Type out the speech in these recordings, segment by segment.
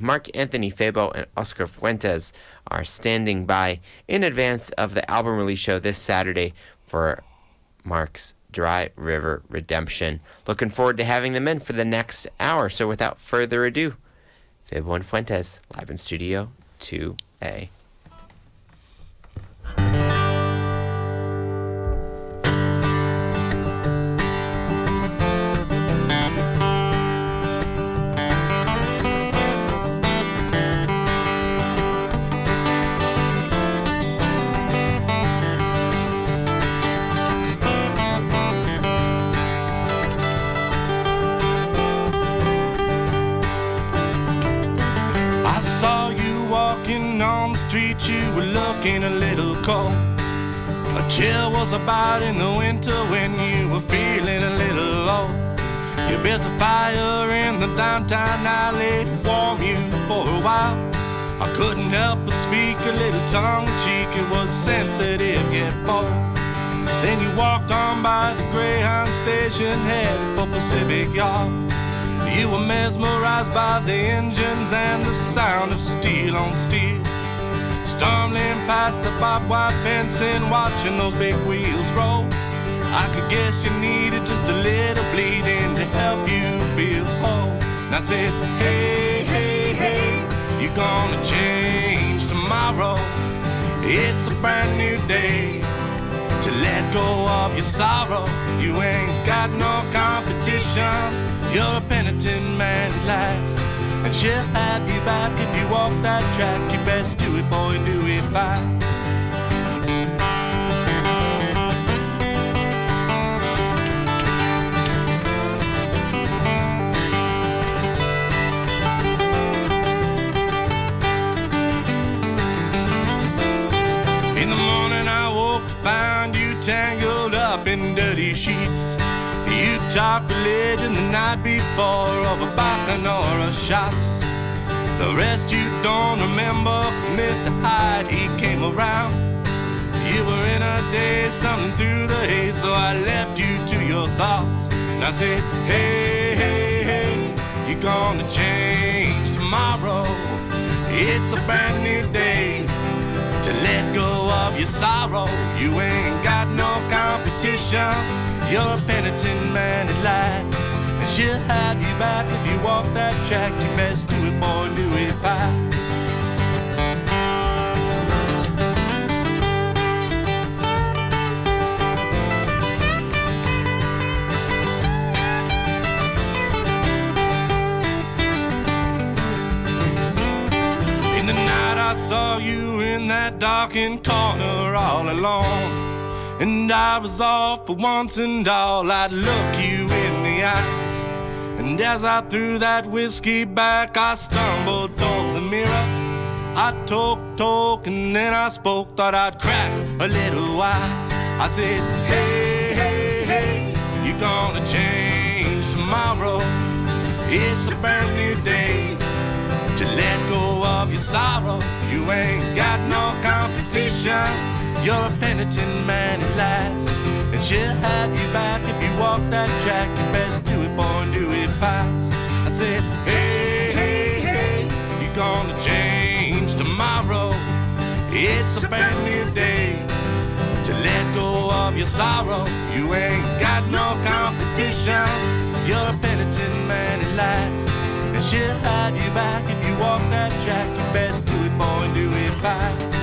Mark Anthony, Febbo, and Oscar Fuentes are standing by in advance of the album release show this Saturday for Mark's Dry River Redemption. Looking forward to having them in for the next hour. So without further ado, Febbo and Fuentes live in Studio 2A. On the street you were looking a little cold. A chill was about in the winter when you were feeling a little low. You built a fire in the downtown alley to warm you for a while. I couldn't help but speak a little tongue-in-cheek. It was sensitive yet bold. Then you walked on by the Greyhound station headed for Pacific Yard. You were mesmerized by the engines and the sound of steel on steel. Stumbling past the barbed wire fencing, watching those big wheels roll. I could guess you needed just a little bleeding to help you feel whole. And I said, hey, hey, hey, you're gonna change tomorrow. It's a brand new day to let go of your sorrow. You ain't got no competition. You're a penitent man at last, and she'll have you back if you walk that track. You best do it, boy, do it fast. In the morning I woke to find you tangled up in dirty sheets. You talked religion the night before, of a bacchanal or shots. The rest you don't remember, cause Mr. Hyde, he came around. You were in a daze, something through the haze, so I left you to your thoughts. And I said, hey, hey, hey, you're gonna change tomorrow. It's a brand new day to let go of your sorrow. You ain't got no competition. You're a penitent man at last, and she'll have you back if you walk that track. You best do it, boy, do it fast. In the night I saw you in that darkened corner all alone, and I resolved for once and all I'd look you in the eyes. And as I threw that whiskey back, I stumbled towards the mirror. I talked, and then I spoke, thought I'd crack a little wise. I said, hey, hey, hey, you're gonna change tomorrow. It's a brand new day to let go of your sorrow. You ain't got no competition. You're a penitent man at last, and she'll have you back if you walk that track. You best do it, boy, and do it fast. I said, hey, hey, hey, you're gonna change tomorrow. It's a brand new day to let go of your sorrow. You ain't got no competition. You're a penitent man at last, and she'll have you back if you walk that track. You best do it, boy, and do it fast.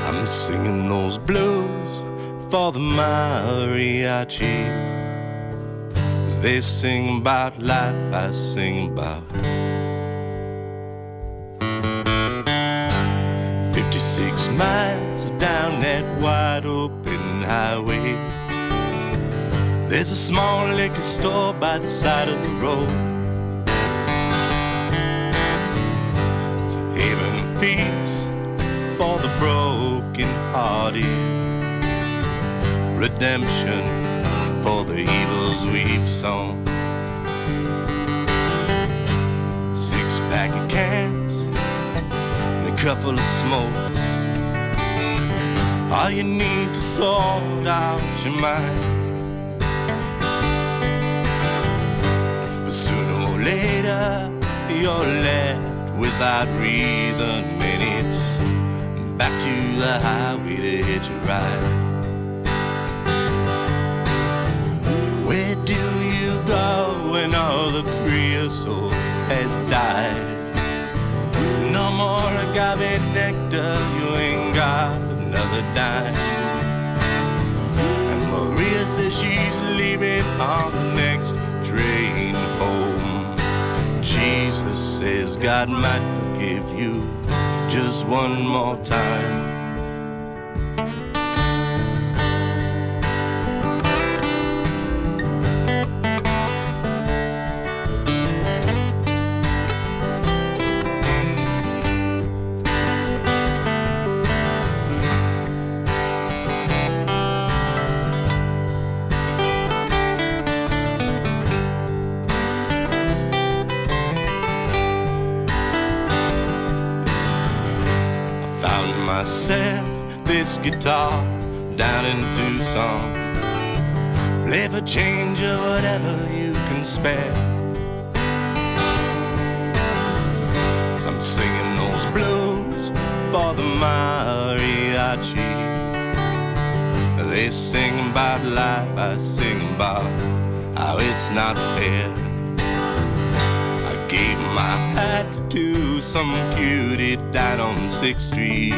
I'm singing those blues for the mariachi. As they sing about life, I sing about 56 miles down that wide open highway. There's a small liquor store by the side of the road. It's a peace for the broken hearted, redemption for the evils we've sown. 6-pack of cans and a couple of smokes, all you need to sort out your mind. But sooner or later you're left without reason, and it's back to the highway to hitch a ride. Where do you go when all the creosote has died? No more agave nectar, you ain't got another dime. And Maria says she's leaving on the next train home. Jesus says God might forgive you just one more time. Myself this guitar down in Tucson. Play for change or whatever you can spare. 'Cause I'm singing those blues for the mariachi. They sing about life, I sing about how it's not fair. I gave my hat to some cutie down on 6th Street.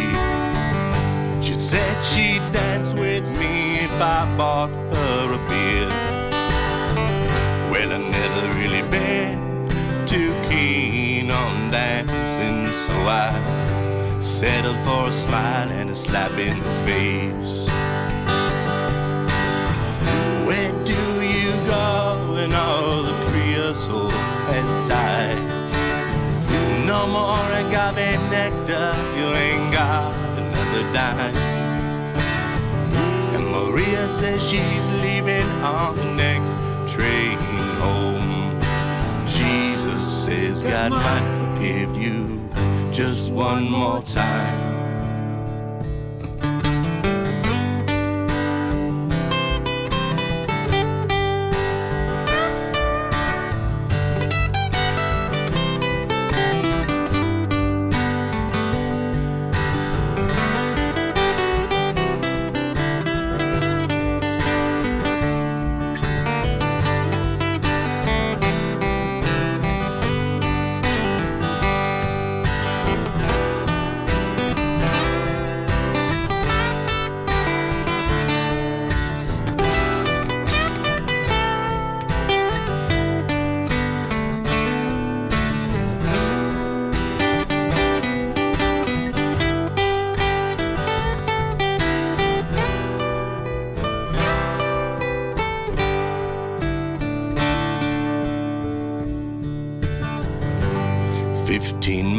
She said she'd dance with me if I bought her a beer. Well, I never really been too keen on dancing, so I settled for a smile and a slap in the face. Where do you go when all the creosote has died? No more agave nectar, you ain't got another dime. And Maria says she's leaving on the next train home. Jesus says God might forgive you just one more time.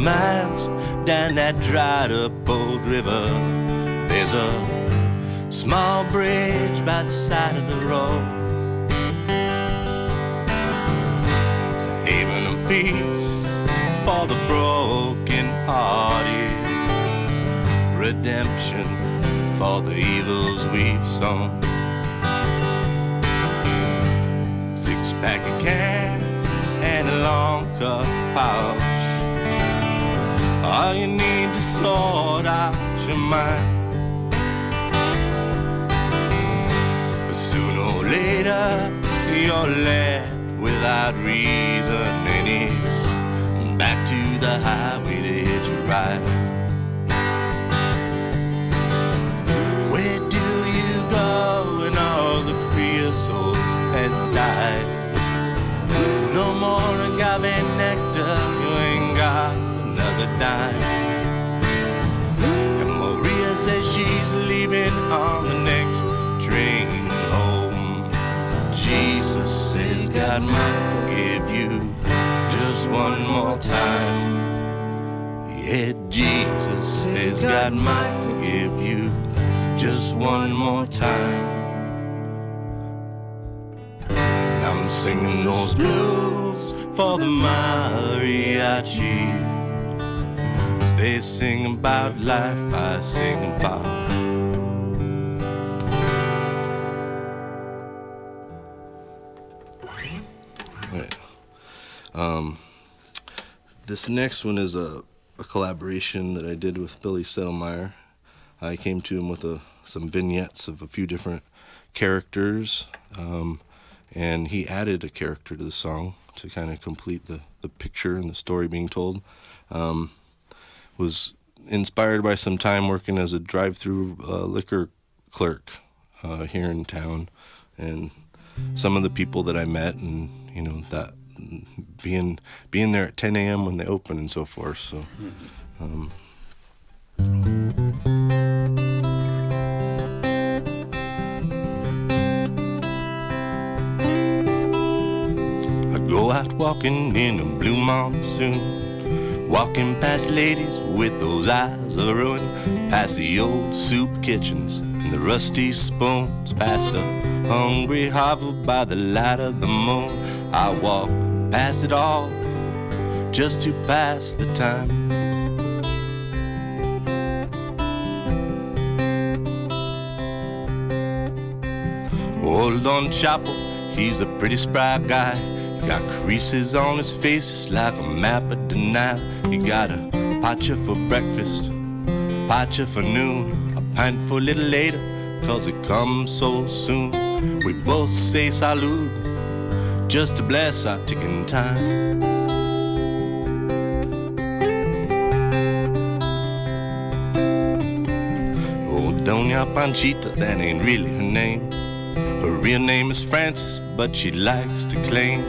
Miles down that dried up old river, there's a small bridge by the side of the road. It's a haven of peace for the broken hearted, redemption for the evils we've sown. 6-pack of cans and a long cup pouch, all you need to sort out your mind. But sooner or later you're left without reason, and it's back to the highway to hitch a ride. Where do you go when all the creosote has died? No more agave nectar, you ain't got another dime. And Maria says she's leaving on the next train home. Jesus says God might forgive you just one more time. Yeah, Jesus says God might forgive you just one more time. And I'm singing those blues for the mariachi. As they sing about life, I sing about. This next one is a collaboration that I did with Billy Settlemeyer. I came to him with some vignettes of a few different characters, and he added a character to the song to kind of complete the picture and the story being told. Was inspired by some time working as a drive-through liquor clerk here in town, and some of the people that I met, and that being there at 10 a.m. when they open and so forth. So I go out walking in a blue monsoon, walking past ladies with those eyes of ruin, past the old soup kitchens and the rusty spoons, past a hungry hovel by the light of the moon. I walk past it all just to pass the time. Old Don Chapo, he's a pretty spry guy. He got creases on his face just like a map of denial. He got a pacha for breakfast, pacha for noon, a pint for a little later, cause it comes so soon. We both say salud, just to bless our ticking time. Oh, Doña Panchita, that ain't really her name. Her real name is Frances, but she likes to claim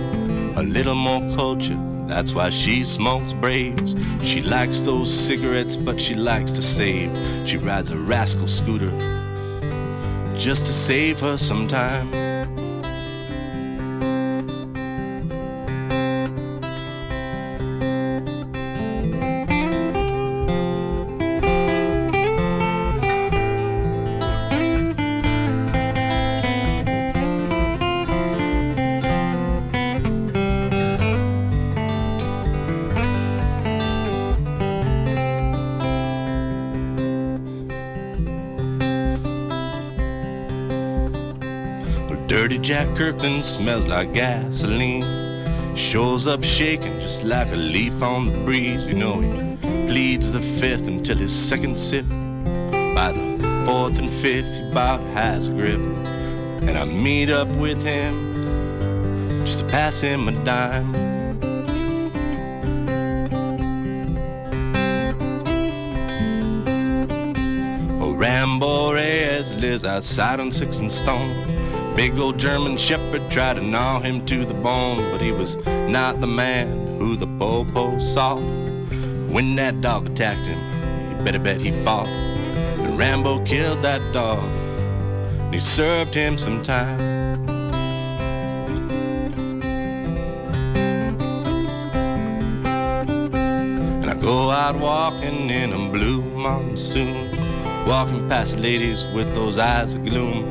a little more culture, that's why she smokes Braves. She likes those cigarettes, but she likes to save. She rides a rascal scooter just to save her some time. Dirty Jack Kirkland smells like gasoline. Shows up shaking just like a leaf on the breeze. You know he pleads the fifth until his second sip. By the fourth and fifth he about has a grip. And I meet up with him just to pass him a dime. Oh, Rambo Reyes lives outside on 6th and Stone. Big old German shepherd tried to gnaw him to the bone, but he was not the man who the popo sought. When that dog attacked him, you better bet he fought. And Rambo killed that dog, and he served him some time. And I go out walking in a blue monsoon, walking past ladies with those eyes of gloom,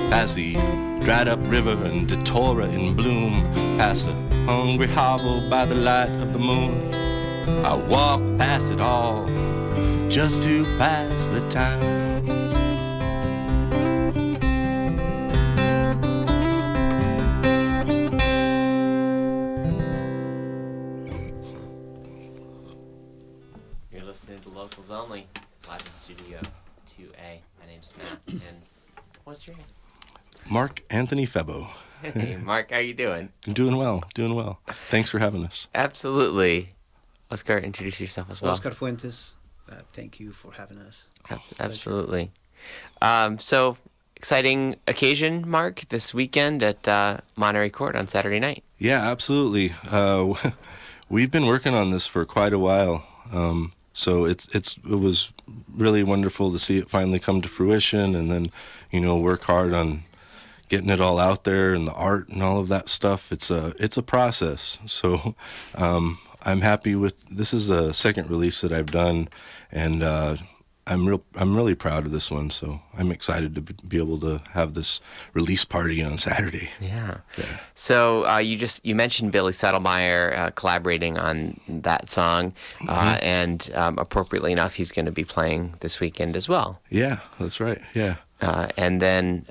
past the dried up river and datura in bloom, past a hungry hovel by the light of the moon. I walk past it all just to pass the time. You're listening to Locals Only, live in Studio 2A. My name's Matt, and what's your name? Mark Anthony Febbo. Hey, Mark, how you doing? Doing well. Thanks for having us. Absolutely. Oscar, introduce yourself as well. Oscar Fuentes. Thank you for having us. Absolutely. So, exciting occasion, Mark, this weekend at Monterey Court on Saturday night. Yeah, absolutely. We've been working on this for quite a while. So it was really wonderful to see it finally come to fruition, and then, work hard on getting it all out there and the art and all of that stuff. It's a process. So I'm happy with this. Is the second release that I've done, and I'm really proud of this one. So I'm excited to be able to have this release party on Saturday. Yeah. So you mentioned Billy Settlemeyer collaborating on that song, and appropriately enough, he's going to be playing this weekend as well. Yeah, that's right. Yeah. And then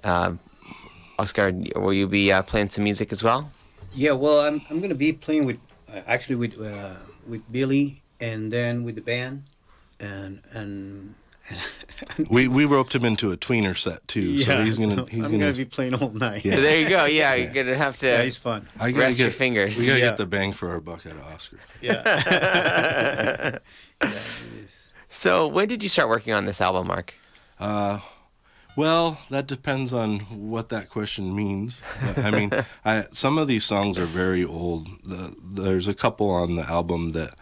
Oscar, will you be playing some music as well? Yeah, well, I'm going to be playing with Billy, and then with the band, and we roped him into a tweener set too. Yeah, so he's I'm gonna be playing all night. Yeah. There you go. Yeah, you're gonna have to. Yeah, he's fun. Rest your fingers. We gotta get the bang for our buck out of Oscar. Yeah. Yeah, it is. So when did you start working on this album, Mark? Well, that depends on what that question means. I mean, some of these songs are very old. There's a couple on the album that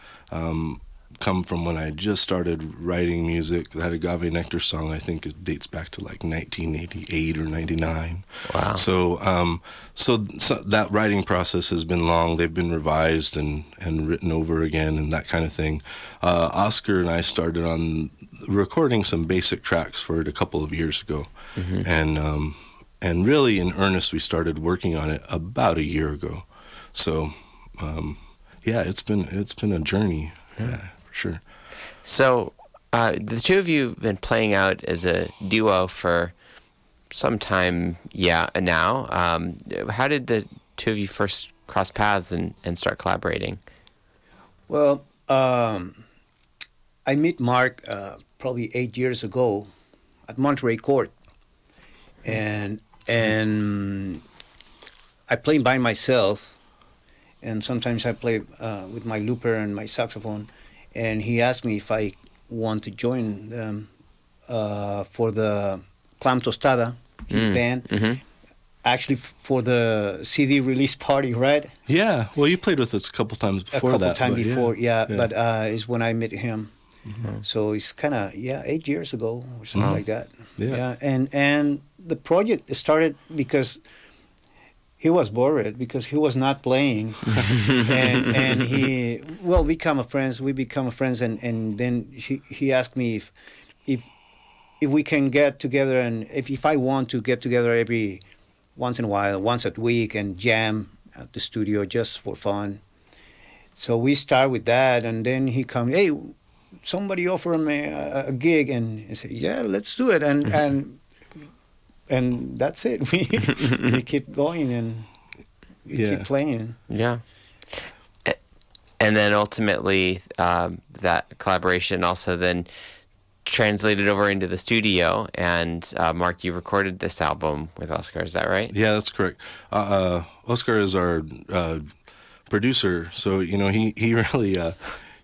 come from when I just started writing music. That Agave Nectar song, I think, it dates back to like 1988 or 99. Wow. So that writing process has been long. They've been revised and written over again and that kind of thing. Oscar and I started on recording some basic tracks for it a couple of years ago, and really in earnest we started working on it about a year ago. So yeah, it's been a journey. Yeah, for sure. So the two of you have been playing out as a duo for some time now. How did the two of you first cross paths and start collaborating? Well, I met Mark probably 8 years ago at Monterey Court, and I play by myself, and sometimes I play with my looper and my saxophone, and he asked me if I want to join them for the Clam Tostada, his band. Actually, for the CD release party, right? Yeah. Well, you played with us a couple times before that. But is when I met him. So it's kind of 8 years ago or something like that. Yeah. And the project started because he was bored because he was not playing, and we become friends, and then he asked me if we can get together, and if I want to get together every once in a while, once a week, and jam at the studio just for fun. So we start with that, and then he comes, hey, somebody offered me a gig, and I said, yeah, let's do it, and that's it. We keep going and keep playing. Yeah. And then ultimately, that collaboration also then translated over into the studio, and Mark, you recorded this album with Oscar, is that right? Yeah, that's correct. Oscar is our producer, so he really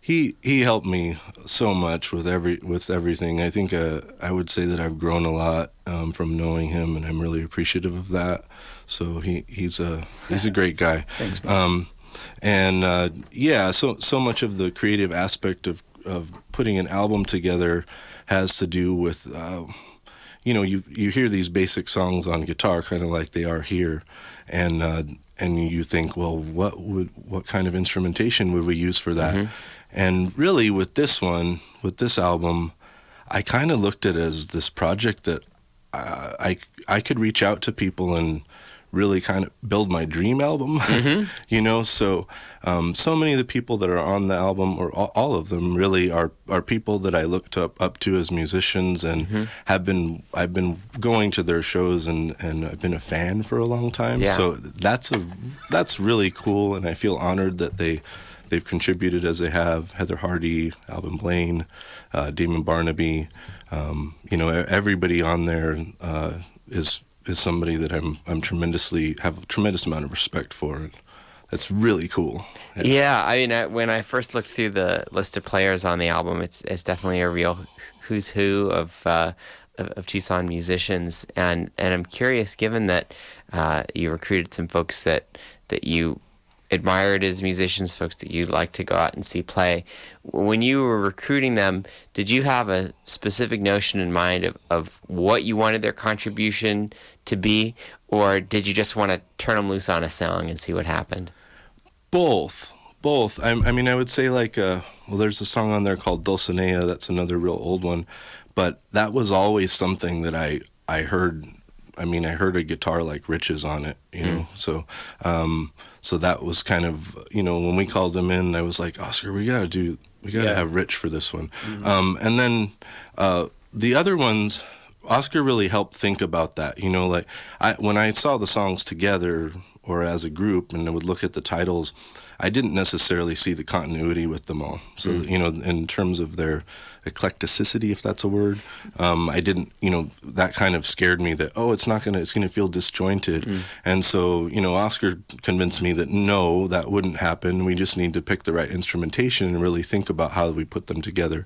he helped me so much with everything. I think I would say that I've grown a lot from knowing him, and I'm really appreciative of that. So he's a great guy. Thanks, man. So much of the creative aspect of putting an album together has to do with you hear these basic songs on guitar kind of like they are here, and you think, well, what kind of instrumentation would we use for that? And really with this album, I kind of looked at it as this project that I could reach out to people and really kind of build my dream album, so many of the people that are on the album, or all of them really are people that I looked up to as musicians, and I've been going to their shows, and I've been a fan for a long time. Yeah. So that's really cool, and I feel honored that they've contributed as they have. Heather Hardy, Alvin Blaine, Damon Barnaby, everybody on there is somebody that have a tremendous amount of respect for. That's really cool. Yeah, I mean, when I first looked through the list of players on the album, it's definitely a real who's who of Tucson musicians, and I'm curious, given that you recruited some folks that you admired as musicians, folks that you like to go out and see play. When you were recruiting them, did you have a specific notion in mind of what you wanted their contribution to be, or did you just want to turn them loose on a song and see what happened? Both. Both. I mean, I would say like, well, there's a song on there called Dulcinea. That's another real old one. But that was always something that I heard. I mean, I heard a guitar like Rich's on it, you know. So that was kind of, you know, when we called him in, I was like, Oscar, we gotta have Rich for this one. And then the other ones, Oscar really helped think about that. You know, like when I saw the songs together or as a group, and I would look at the titles, I didn't necessarily see the continuity with them all. So, you know, in terms of their eclecticity, if that's a word, I didn't, you know, that kind of scared me that, it's gonna feel disjointed. And so, you know, Oscar convinced me that no, that wouldn't happen. We just need to pick the right instrumentation and really think about how we put them together.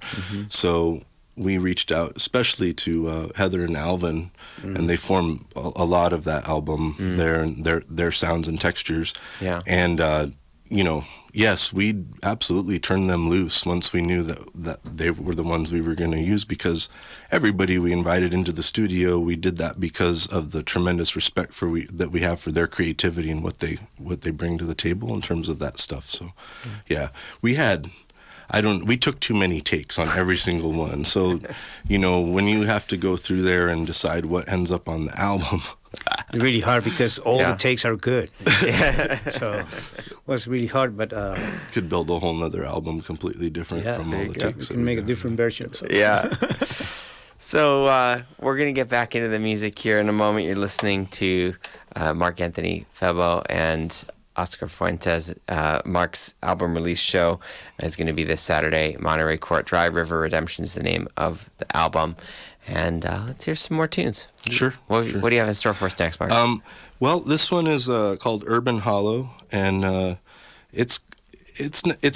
So we reached out, especially to Heather and Alvin, and they form a lot of that album, their sounds and textures. Yeah. And, you know, yes, we absolutely turned them loose once we knew that they were the ones we were going to use, because everybody we invited into the studio, we did that because of the tremendous respect that we have for their creativity and what they bring to the table in terms of that stuff. So, yeah, we took too many takes on every single one. So, you know, when you have to go through there and decide what ends up on the album, it's really hard because all the takes are good. So it was really hard, but could build a whole nother album completely different from all the takes. You can make a different version. So. Yeah. So we're going to get back into the music here in a moment. You're listening to Mark Anthony Febbo and Oscar Fuentes. Mark's album release show is going to be this Saturday. Monterey Court Drive, River Redemption is the name of the album. And let's hear some more tunes. Sure. What do you have in store for us next, Mark? Well, this one is called Urban Hollow, and it's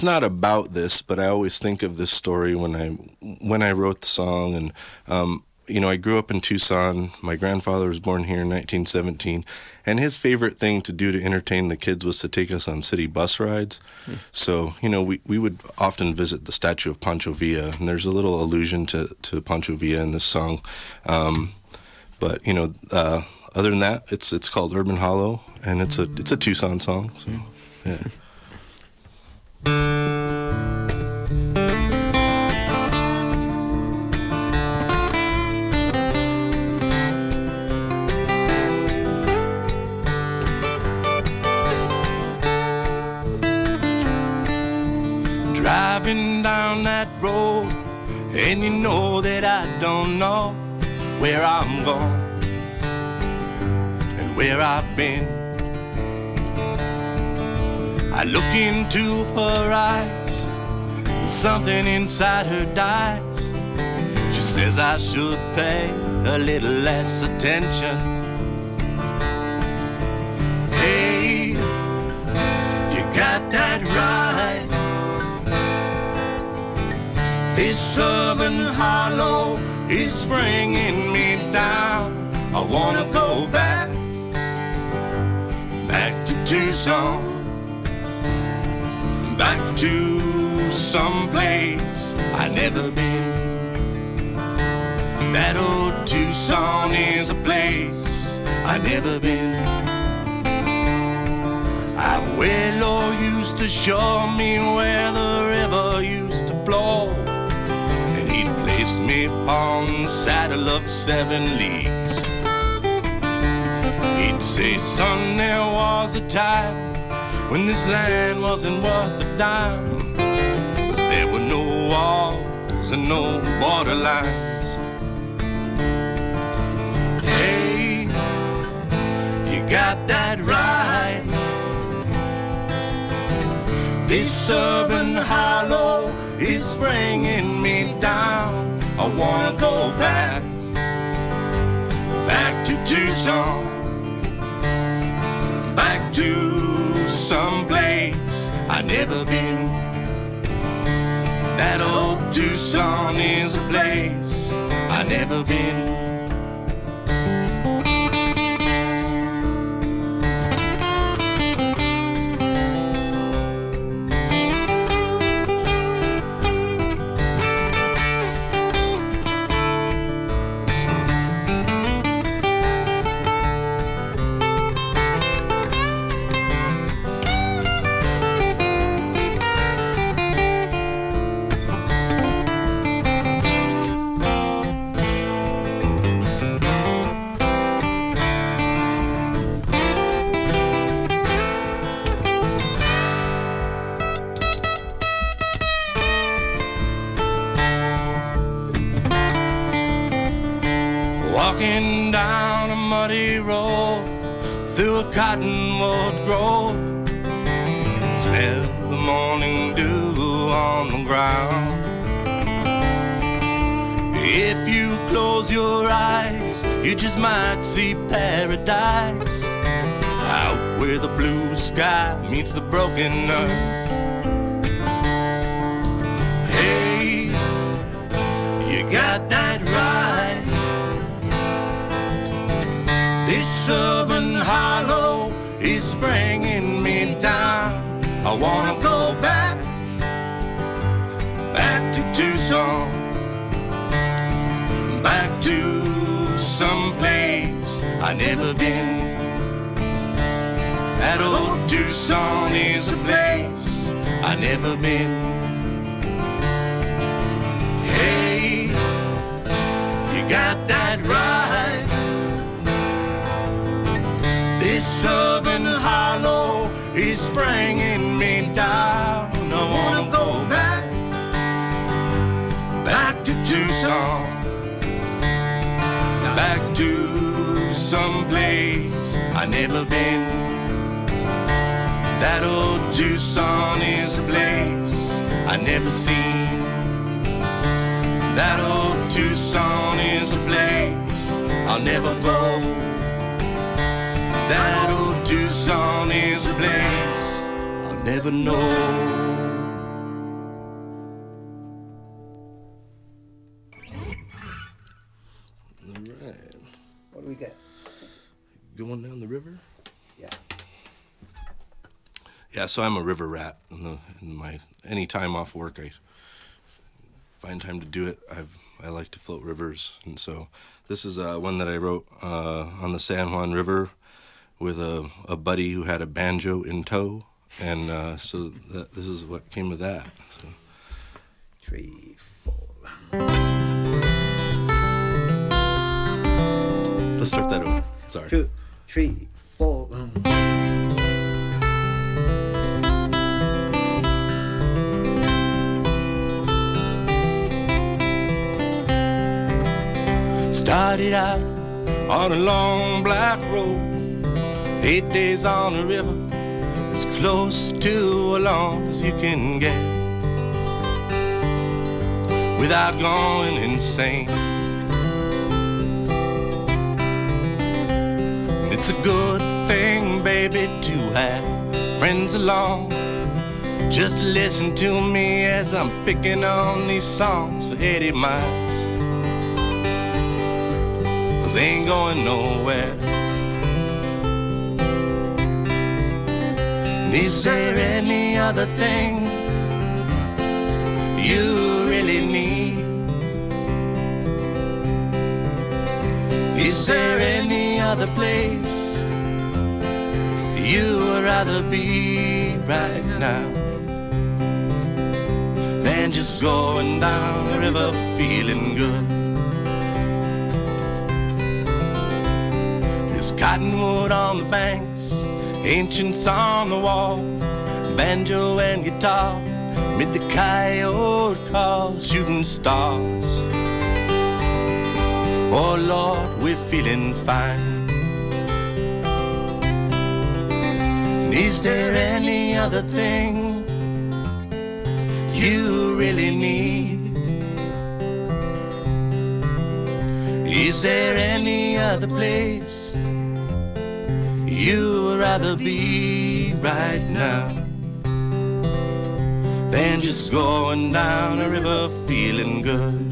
not about this, but I always think of this story when I wrote the song. And you know, I grew up in Tucson. My grandfather was born here in 1917, and his favorite thing to do to entertain the kids was to take us on city bus rides. So, you know, we would often visit the statue of Pancho Villa, and there's a little allusion to Pancho Villa in this song. But, you know, other than that, it's called Urban Hollow, and it's a Tucson song. So, yeah. Driving down that road, and you know that I don't know where I'm going and where I've been. I look into her eyes, and something inside her dies. She says I should pay a little less attention. Hey, you got that right. This urban hollow is bringing me down. I wanna go back to Tucson, back to some place I never been. That old Tucson is a place I never been. Abuelo used to show me where the river used to flow, and he'd place me upon the saddle of 7 leagues. He'd say, son, there was a time when this land wasn't worth a dime, 'cause there were no walls and no borderlines. Hey, you got that right. This urban hollow is bringing me down. I wanna go back to Tucson, back to some place I never been. That old Tucson is a place I never been. walking down a muddy road through a cottonwood grove. Smell the morning dew on the ground. If you close your eyes, you just might see paradise, out where the blue sky meets the broken earth. Hey, you got that right. This southern hollow is bringing me down. I wanna go back to Tucson, back to some place I never been. That old Tucson is a place I never been. Hey, you got that right. This southern hollow is bringing me down. I wanna go back to Tucson, back to some place I never been. That old Tucson is a place I never seen. That old Tucson is a place I'll never go. That old Tucson is a place I'll never know. What do we got? Going down the river? Yeah. Yeah, so I'm a river rat. In my any time off work, I find time to do it. I like to float rivers, and so this is one that I wrote on the San Juan River with a buddy who had a banjo in tow, and so this is what came of that. So. 3, 4. Let's start that over. Sorry. 2, 3, 4. Started out on a long black road, 8 days on a river, as close to a long as you can get, without going insane. It's a good thing, baby, to have friends along, just to listen to me as I'm picking on these songs for 80 miles. 'Cause they ain't going nowhere. And is there any other thing you really need? Is there any other place you would rather be right now than just going down the river feeling good? There's cottonwood on the banks, ancients on the wall, banjo and guitar, mid the coyote calls, shooting stars. Oh Lord, we're feeling fine. Is there any other thing you really need? Is there any other place you would rather be right now than just going down a river feeling good?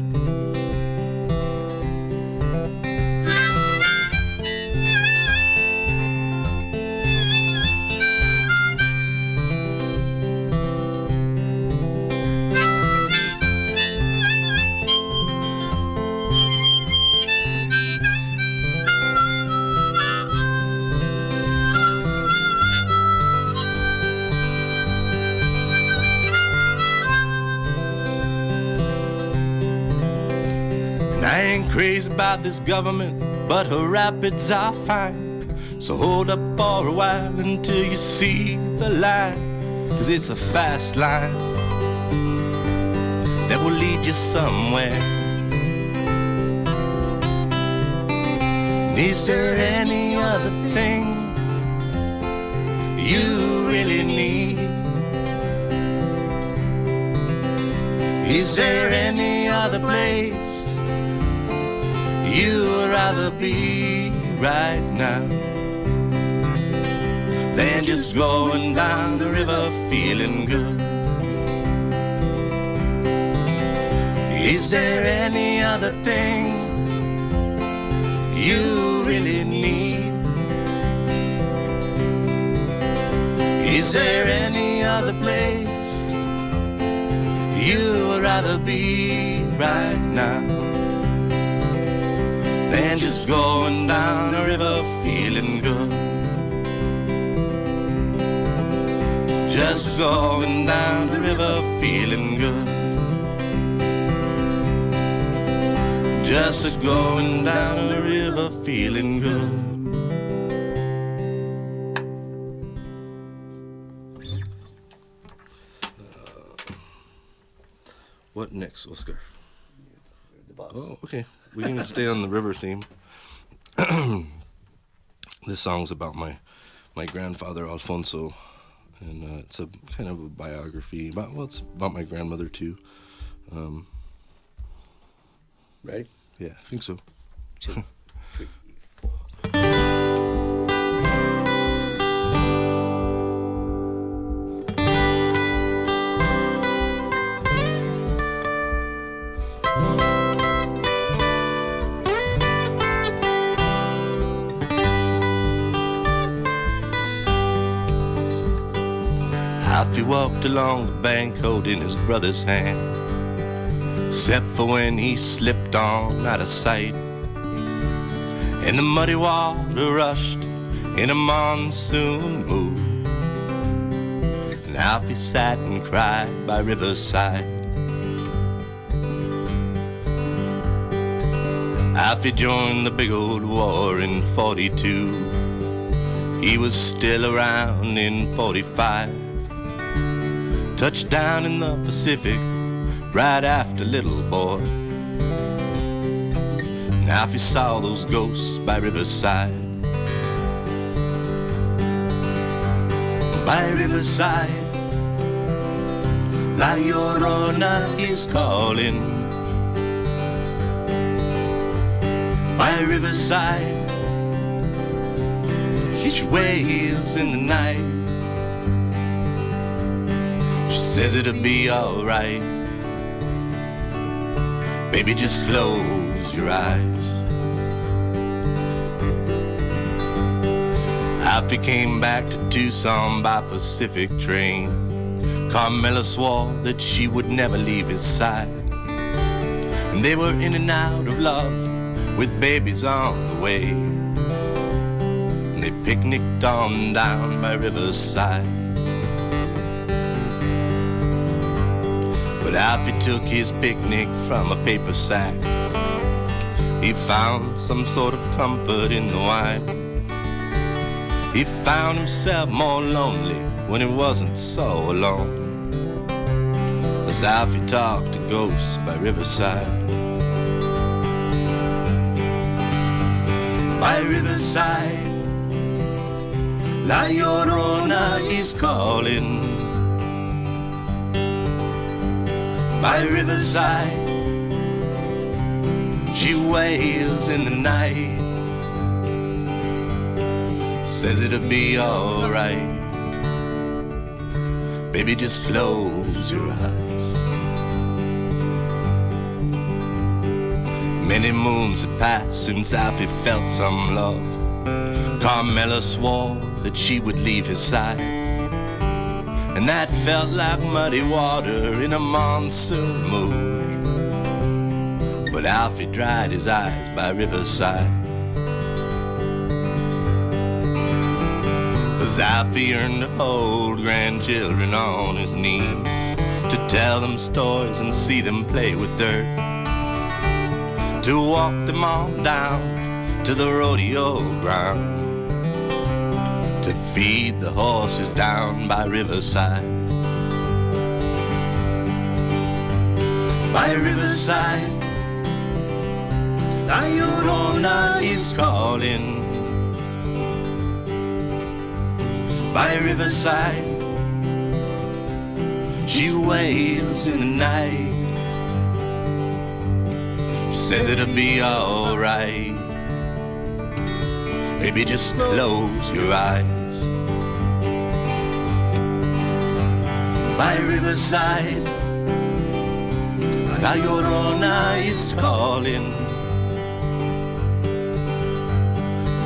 I ain't crazy about this government, but her rapids are fine. So hold up for a while until you see the line, 'cause it's a fast line that will lead you somewhere. Is there any other thing you really need? Is there any other place you would rather be right now than just going down the river feeling good? Is there any other thing you really need? Is there any other place you would rather be right now than just going down a river feeling good? Just going down the river feeling good. Just going down the river feeling good. What next, Oscar? The boss. Oh, okay. We can stay on the river theme. This song's about my grandfather, Alfonso, and it's a kind of a biography. It's about my grandmother, too. Ready? Yeah, I think so. 2, 3, 4. Alfie walked along the bank holding his brother's hand, except for when he slipped on out of sight, and the muddy water rushed in a monsoon mood, and Alfie sat and cried by riverside. Alfie joined the big old war in 42. He was still around in 45. Touched down in the Pacific right after Little Boy. Now if you saw those ghosts by riverside, by riverside, La Llorona is calling. By riverside, she wails in the night. She says it'll be alright. Baby, just close your eyes. Alfie came back to Tucson by Pacific train. Carmela swore that she would never leave his side, and they were in and out of love with babies on the way. And they picnicked on down by riverside. But Alfie took his picnic from a paper sack. He found some sort of comfort in the wine. He found himself more lonely when he wasn't so alone, 'cause Alfie talked to ghosts by riverside. By riverside, La Llorona is calling. By riverside, she wails in the night. Says it'll be alright. Baby, just close your eyes. Many moons had passed since Alfie felt some love. Carmela swore that she would leave his side, and that felt like muddy water in a monsoon mood. But Alfie dried his eyes by riverside, 'cause Alfie yearned to hold grandchildren on his knees, to tell them stories and see them play with dirt, to walk them on down to the rodeo ground, to feed the horses down by riverside. By riverside, La Llorona is calling. By riverside, she wails in the night. She says it'll be alright. Baby, just close your eyes. By riverside, La Llorona is calling.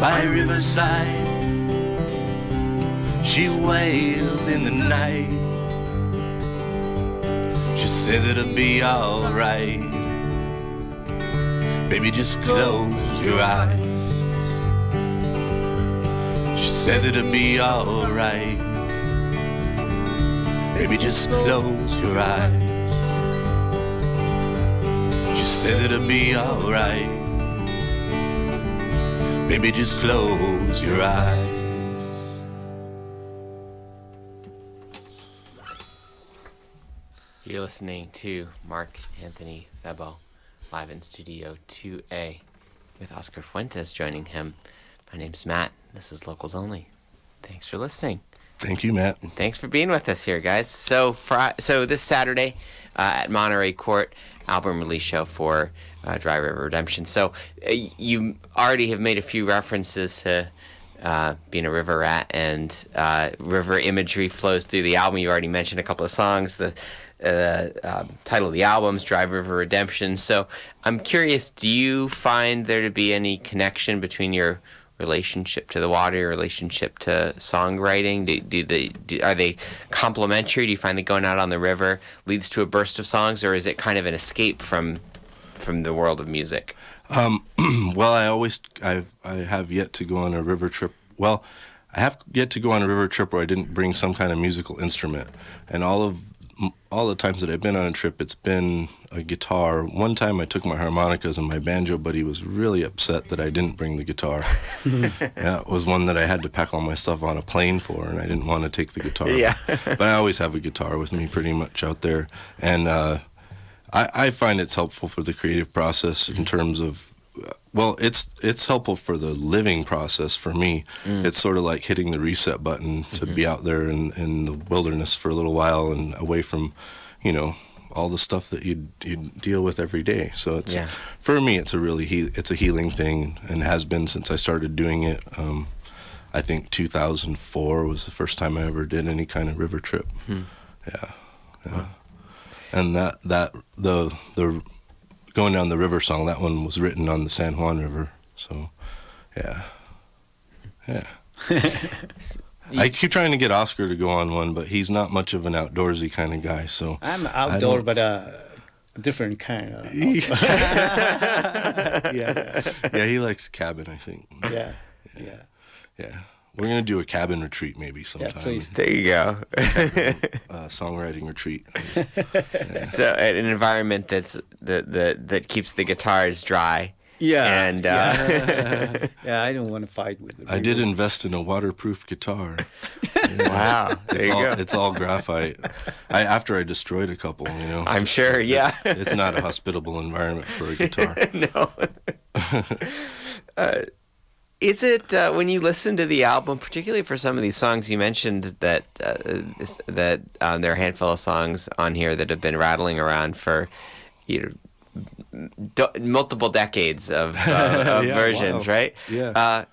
By riverside, she wails in the night. She says it'll be alright. Baby, just close your eyes. She says it'll be alright. Baby, just close your eyes. She says it'll be alright. Baby, just close your eyes. You're listening to Mark Anthony Febbo, live in Studio 2A, with Oscar Fuentes joining him. My name's Matt. This is Locals Only. Thanks for listening. Thank you, Matt. And thanks for being with us here, guys. So this Saturday at Monterey Court, album release show for Dry River Redemption. So you already have made a few references to being a river rat, and river imagery flows through the album. You already mentioned a couple of songs. The title of the album's Dry River Redemption. So I'm curious, do you find there to be any connection between your relationship to the water, your relationship to songwriting? Are they complementary? Do you find that going out on the river leads to a burst of songs, or is it kind of an escape from the world of music? Well, I have yet to go on a river trip. Well, I have yet to go on a river trip where I didn't bring some kind of musical instrument. And all the times that I've been on a trip, it's been a guitar. One time I took my harmonicas, and my banjo buddy was really upset that I didn't bring the guitar. That was one that I had to pack all my stuff on a plane for, and I didn't want to take the guitar. Yeah. But I always have a guitar with me pretty much out there. And I find it's helpful for the creative process in terms of, well, it's helpful for the living process for me. It's sort of like hitting the reset button to be out there in the wilderness for a little while and away from, all the stuff that you deal with every day. So it's for me, it's a healing thing, and has been since I started doing it. I think 2004 was the first time I ever did any kind of river trip. Yeah. Wow. And the Going Down the River song, that one was written on the San Juan River. So, yeah. I keep trying to get Oscar to go on one, but he's not much of an outdoorsy kind of guy. So I'm outdoor, but different kind of. Yeah, he likes cabin, I think. Yeah. We're going to do a cabin retreat maybe sometime. Yeah, please. There you go. Songwriting retreat. So an environment that keeps the guitars dry. Yeah. And I don't want to fight with the I did invest in a waterproof guitar. Wow. There you go. It's all graphite. After I destroyed a couple, I'm sure, yeah. It's not a hospitable environment for a guitar. No. Is it when you listen to the album, particularly for some of these songs you mentioned that there are a handful of songs on here that have been rattling around for multiple decades of versions, wow. right? Yeah.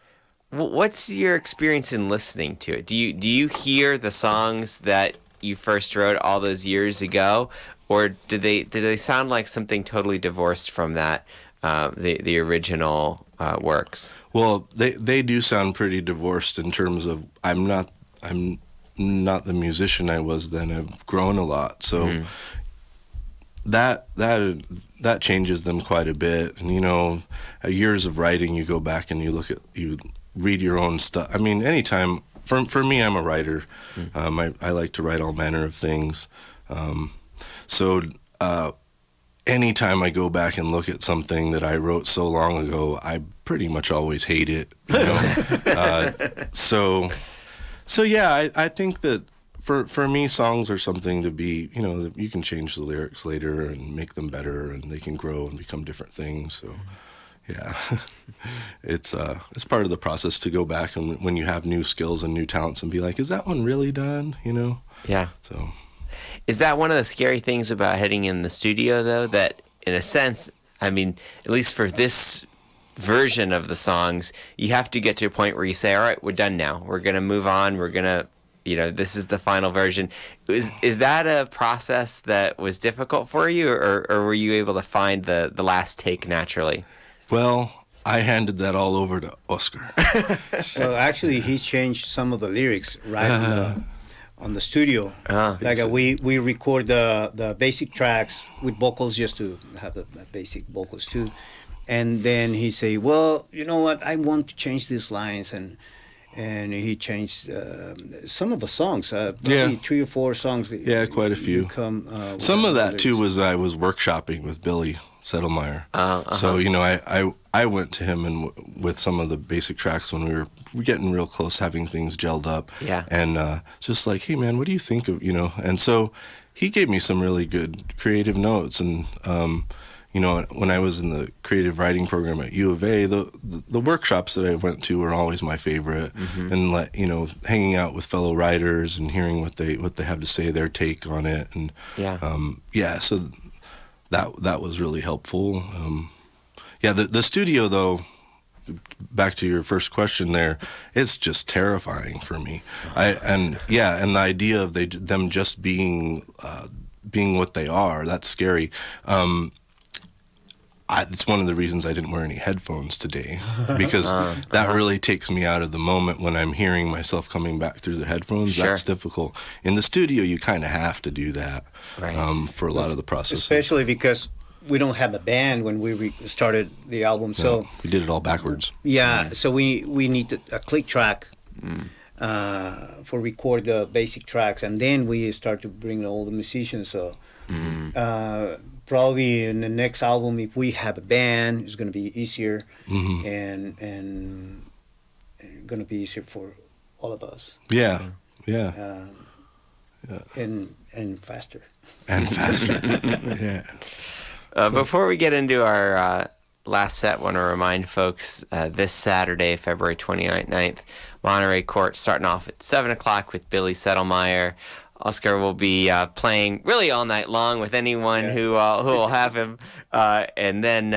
What's your experience in listening to it? Do you hear the songs that you first wrote all those years ago, or do they sound like something totally divorced from that the original works? Well, they do sound pretty divorced in terms of I'm not the musician I was then. I've grown a lot, so that changes them quite a bit. And years of writing, you go back and you read your own stuff. I mean, anytime for me, I'm a writer. I like to write all manner of things. So anytime I go back and look at something that I wrote so long ago, I pretty much always hate it. So yeah, I think that for me, songs are something to be, you can change the lyrics later and make them better, and they can grow and become different things. So Yeah. It's part of the process to go back and when you have new skills and new talents and be like, is that one really done? You know? Yeah. So. Is that one of the scary things about heading in the studio, though? That, in a sense, I mean, at least for this version of the songs, you have to get to a point where you say, all right, we're done now. We're going to move on. We're going to, this is the final version. Is that a process that was difficult for you, or were you able to find the last take naturally? Well, I handed that all over to Oscar. Well, actually, he changed some of the lyrics right on the studio. Like we record the basic tracks with vocals just to have the basic vocals too. And then he say, well, you know what, I want to change these lines, and he changed some of the songs, probably 3 or 4 songs. Quite a few. Some of that too was I was workshopping with Billy Settlemeyer. So I went to him and with some of the basic tracks when we were getting real close, having things gelled up. Yeah. And just like, hey man, what do you think of And so he gave me some really good creative notes. And when I was in the creative writing program at U of A, the workshops that I went to were always my favorite. Mm-hmm. And hanging out with fellow writers and hearing what they have to say, their take on it. And so that was really helpful. The studio, though, back to your first question there, it's just terrifying for me. And the idea of them just being what they are, that's scary. It's one of the reasons I didn't wear any headphones today, because that really takes me out of the moment when I'm hearing myself coming back through the headphones. Sure. That's difficult. In the studio, you kind of have to do that for a lot of the process. Especially because we don't have a band when we started the album, so we did it all backwards. Yeah, so we need a click track for record the basic tracks, and then we start to bring all the musicians. So probably in the next album, if we have a band, it's going to be easier, and going to be easier for all of us. Yeah. And faster. And faster. Yeah. Before we get into our last set, I want to remind folks this Saturday, February 29th, Monterey Court, starting off at 7 o'clock with Billy Settlemeyer. Oscar will be playing really all night long with anyone who will have him. And then,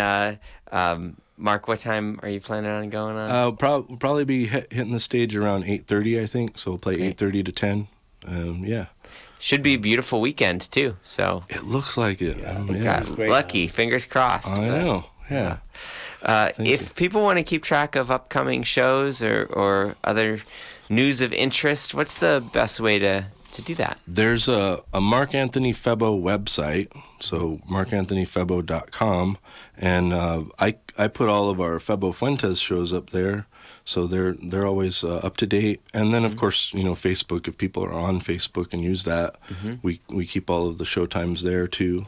Mark, what time are you planning on going on? We'll probably be hitting the stage around 8:30, I think. So we'll play 8:30 to 10. Should be a beautiful weekend, too. So it looks like it. Lucky. Fingers crossed. I know. Yeah. If people want to keep track of upcoming shows or other news of interest, what's the best way to do that? There's a Mark Anthony Febbo website, so markanthonyfebbo.com, and I put all of our Febbo Fuentes shows up there, so they're always up to date. And then of course, Facebook, if people are on Facebook and use that, we keep all of the show times there too.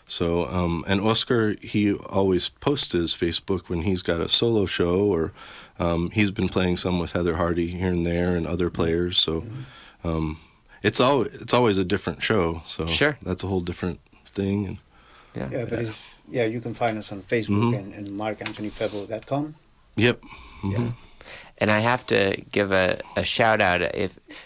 So and Oscar, he always posts his Facebook when he's got a solo show, or he's been playing some with Heather Hardy here and there and other players. So it's always a different show. So that's a whole different thing. And, but you can find us on Facebook and markanthonyfebbo.com. Yep. Yeah. And I have to give a shout out,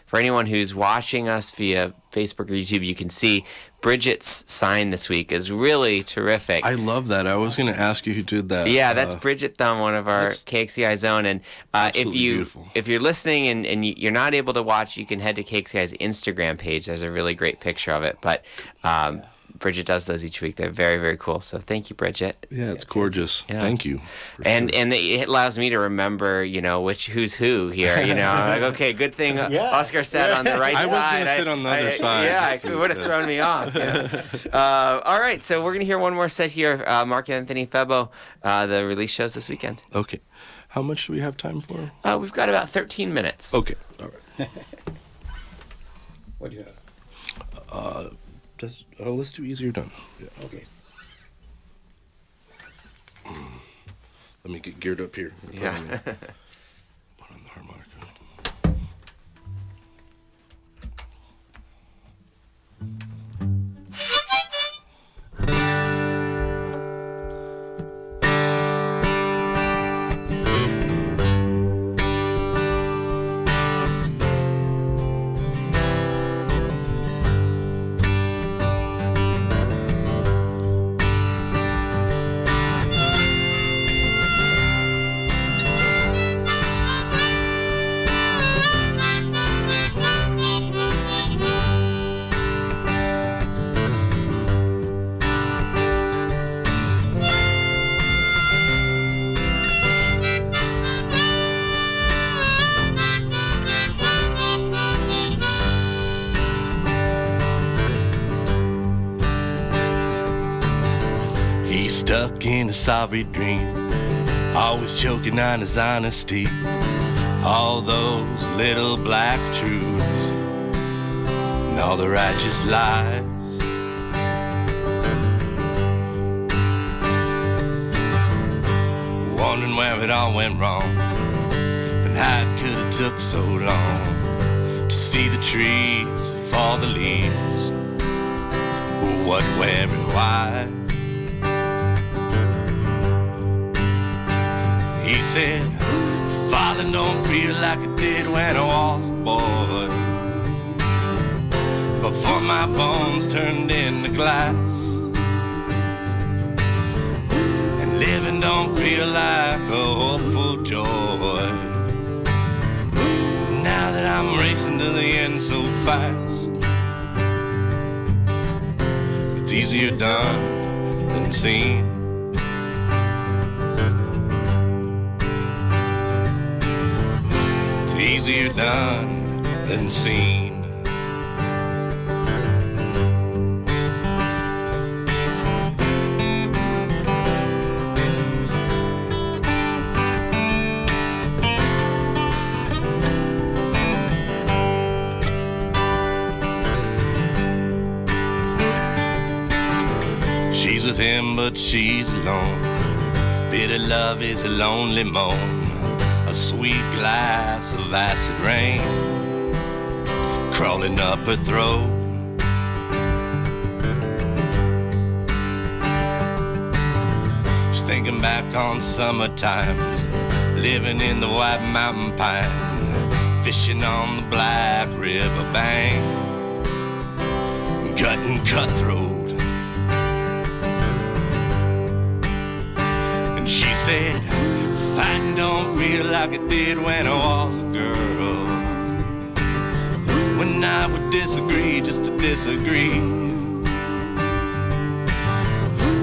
for anyone who's watching us via Facebook or YouTube, you can see Bridget's sign this week is really terrific. I love that. I was going to ask you who did that. Yeah, that's Bridget Thumb, one of our KXCI Zone. And if you're listening and you're not able to watch, you can head to KXCI's Instagram page. There's a really great picture of it. But Bridget does those each week. They're very, very cool. So thank you, Bridget. Yeah, it's gorgeous. Yeah. Thank you. And it allows me to remember, who's who here. I'm like, okay, good thing Oscar sat on the right side. I was going to sit on the other side. Yeah, it would have thrown me off. All right, so we're going to hear one more set here. Mark Anthony Febbo, the release shows this weekend. Okay. How much do we have time for? We've got about 13 minutes. Okay. All right. What do you have? Let's do Easier Done. Yeah. Okay. Let me get geared up here. Yeah. Put on the harmonica. stuck in a sorry dream, always choking on his honesty. All those little black truths and all the righteous lies. Wondering where it all went wrong and how it could have took so long to see the trees fall the leaves. Who, what, where, and why. He said, falling don't feel like it did when I was a boy, before my bones turned into glass. And living don't feel like a hopeful joy, now that I'm racing to the end so fast. It's easier done than seen. It's easier done than seen. She's with him, but she's alone. Bitter love is a lonely moan, a sweet glass of acid rain crawling up her throat. She's thinking back on summertime, living in the White Mountain Pine, fishing on the Black River bank, gutting cutthroat. And she said, fighting don't feel like it did when I was a girl, when I would disagree just to disagree.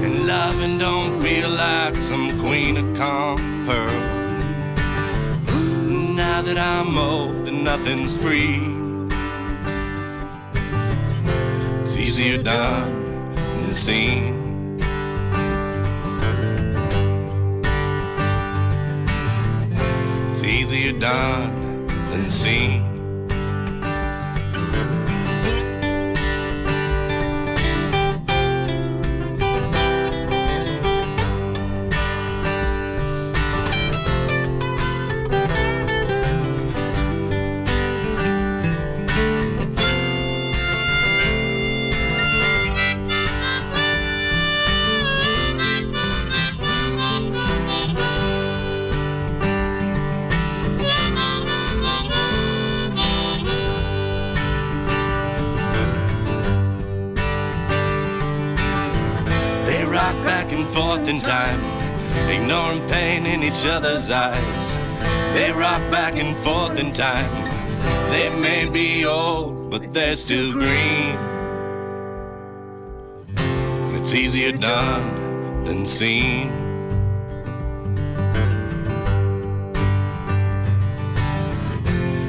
And loving don't feel like some queen of calm pearl, now that I'm old and nothing's free. It's easier done than seen. It's easier done than seen. Forth in time, ignoring pain in each other's eyes. They rock back and forth in time. They may be old, but they're still green. And it's easier done than seen.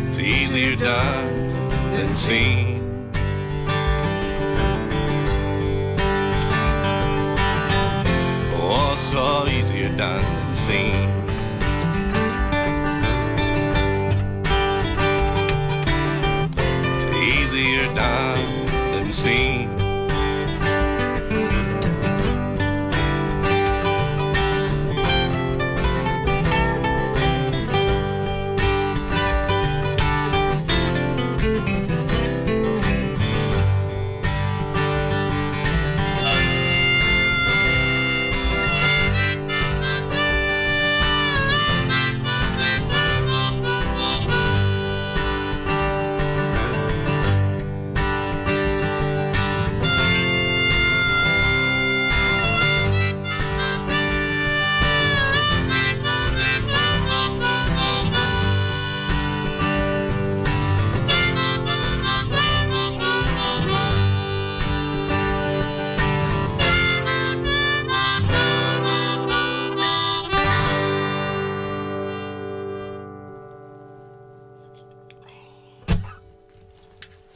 It's easier done than seen. So easier done than seen. It's easier done than seen.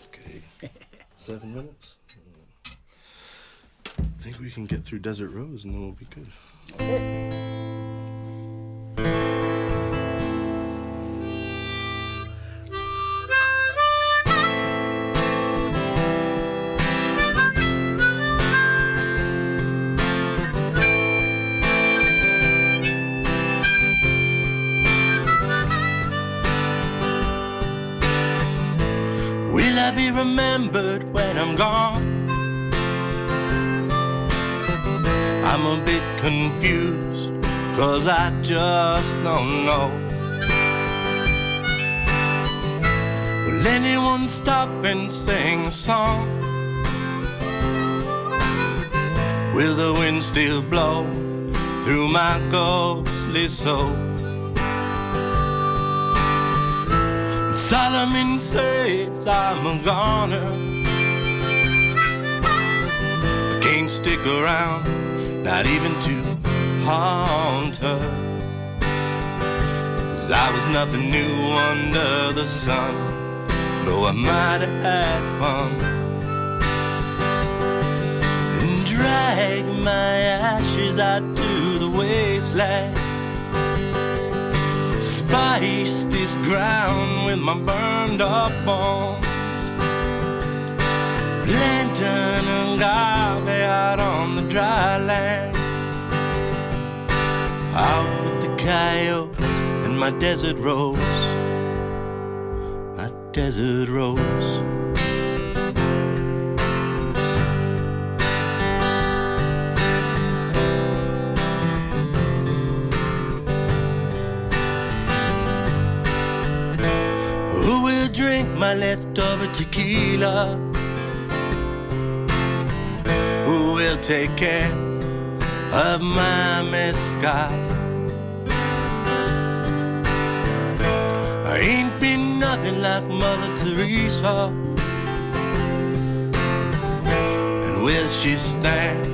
Okay, 7 minutes. I think we can get through Desert Rose and then we'll be good. Will I be remembered when I'm gone? I'm a bit confused, 'cause I just don't know. Will anyone stop and sing a song? Will the wind still blow through my ghostly soul? Solomon says I'm a goner. I can't stick around, not even to haunt her. 'Cause I was nothing new under the sun, though I might have had fun. Then drag my ashes out to the wasteland, spice this ground with my burned up bones, plant an agave out on the dry land, out with the coyotes and my desert rose, my desert rose. Drink my leftover tequila? Who will take care of my mezcal? I ain't been nothing like Mother Teresa. And will she stand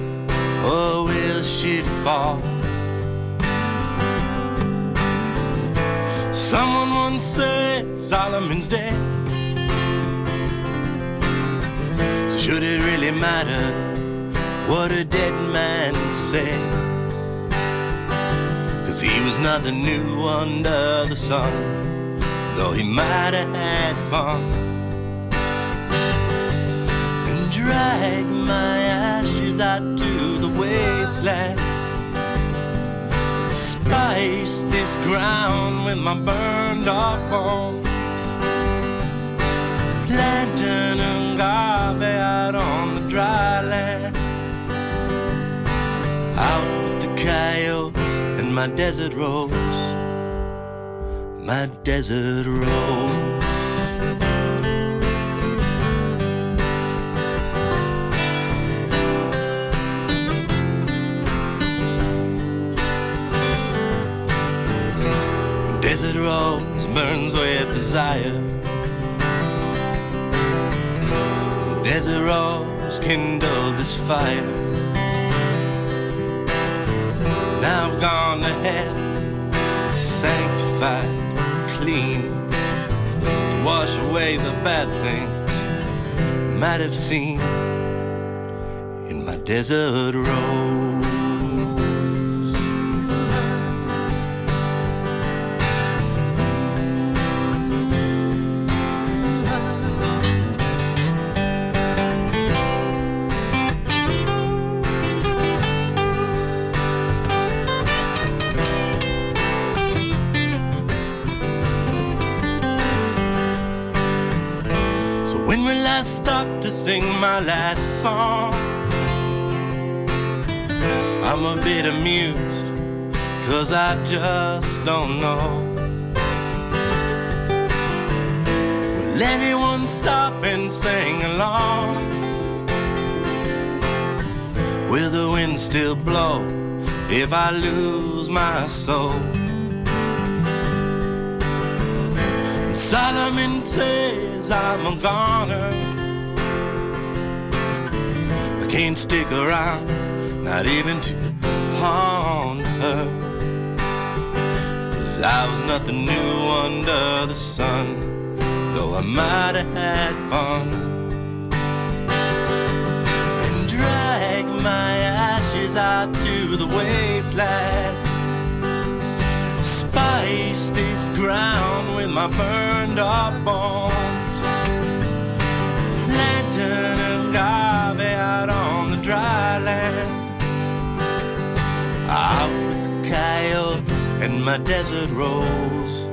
or will she fall? Someone once said Solomon's dead. Should it really matter what a dead man said? 'Cause he was nothing new under the sun, though he might have had fun. And drag my ashes out to the wasteland, spice this ground with my burned up bones, plant an agave out on the dry land, out with the coyotes and my desert rose, my desert rose. Desert rose burns with desire. Desert rose kindled this fire. Now I've gone to hell, sanctified, clean, to wash away the bad things I might have seen in my desert rose. I stop to sing my last song, I'm a bit amused, 'cause I just don't know. Will anyone stop and sing along? Will the wind still blow if I lose my soul? Solomon says I'm a goner. I can't stick around, not even to haunt her. 'Cause I was nothing new under the sun, though I might have had fun. And drag my ashes rise out to the wasteland. Spice this ground with my burned up bones. Lantern and agave out on the dry land. Out with the coyotes and my desert rose.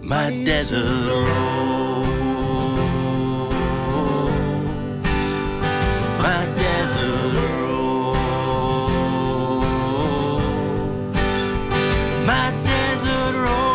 My desert rose. My desert rose. My desert rose.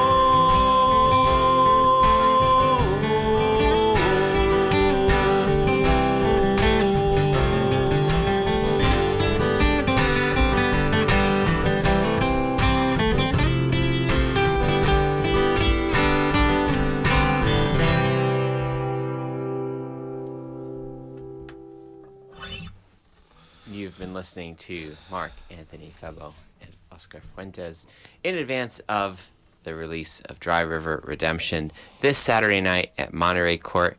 You've been listening to Mark, Anthony, Febbo, and Oscar Fuentes in advance of the release of Dry River Redemption this Saturday night at Monterey Court.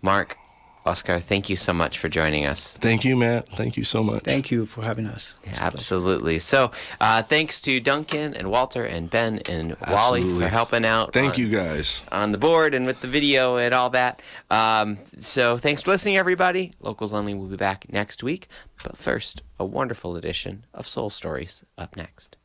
Mark, Oscar, thank you so much for joining us. Thank you, Matt. Thank you so much. Thank you for having us. Yeah, absolutely. So thanks to Duncan and Walter and Ben and Wally for helping out. Thank you, guys. On the board and with the video and all that. So thanks for listening, everybody. Locals Only will be back next week. But first, a wonderful edition of Soul Stories up next.